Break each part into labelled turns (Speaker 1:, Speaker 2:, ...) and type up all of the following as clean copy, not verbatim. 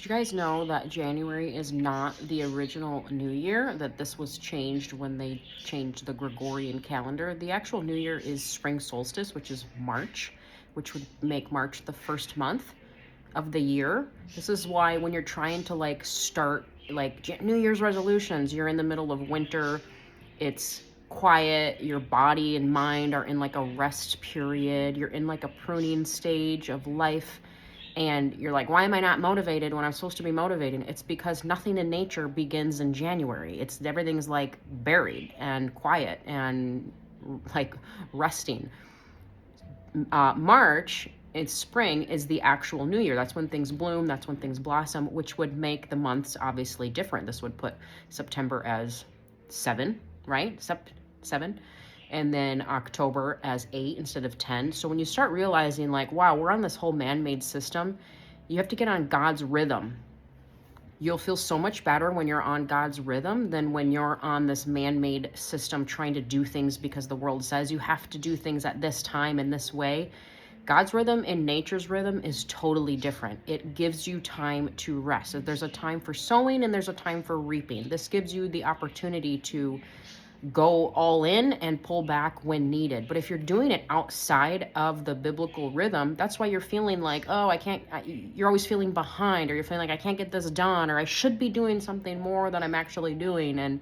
Speaker 1: Did you guys know that January is not the original New Year? That this was changed when they changed the Gregorian calendar? The actual New Year is spring solstice, which is March, which would make March the first month of the year. This is why when you're trying to like start like New Year's resolutions, you're in the middle of winter, it's quiet, your body and mind are in like a rest period, you're in like a pruning stage of life, and you're like, why am I not motivated when I'm supposed to be motivated? It's because nothing in nature begins in January. It's everything's like buried and quiet and like resting. March, it's spring, is the actual New Year. That's when things bloom, that's when things blossom, which would make the months obviously different. This would put September as 7, right? Seven. And then October as 8 instead of 10. So when you start realizing like, wow, we're on this whole man-made system, you have to get on God's rhythm. You'll feel so much better when you're on God's rhythm than when you're on this man-made system trying to do things because the world says you have to do things at this time in this way. God's rhythm and nature's rhythm is totally different. It gives you time to rest. So there's a time for sowing and there's a time for reaping. This gives you the opportunity to go all in and pull back when needed. But if you're doing it outside of the biblical rhythm, that's why you're feeling like, oh, you're always feeling behind, or you're feeling like I can't get this done, or I should be doing something more than I'm actually doing. And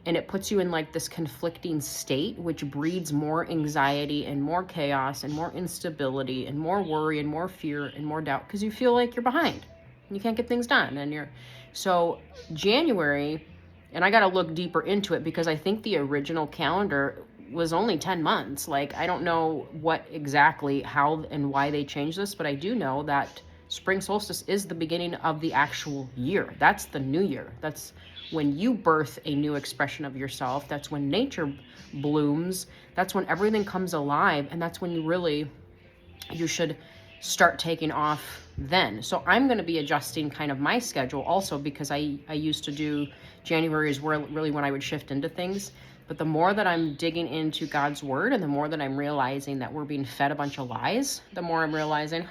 Speaker 1: it puts you in like this conflicting state, which breeds more anxiety and more chaos and more instability and more worry and more fear and more doubt, because you feel like you're behind and you can't get things done. So January, and I got to look deeper into it because I think the original calendar was only 10 months. Like, I don't know what exactly, how and why they changed this, but I do know that spring solstice is the beginning of the actual year. That's the new year. That's when you birth a new expression of yourself. That's when nature blooms. That's when everything comes alive. And that's when you should start taking off then. So I'm going to be adjusting kind of my schedule also, because I used to do January is where really when I would shift into things. But the more that I'm digging into God's word and the more that I'm realizing that we're being fed a bunch of lies, the more I'm realizing,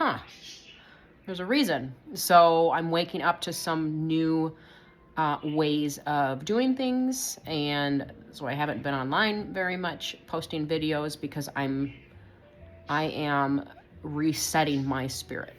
Speaker 1: there's a reason. So I'm waking up to some new ways of doing things. And so I haven't been online very much posting videos because I am resetting my spirit.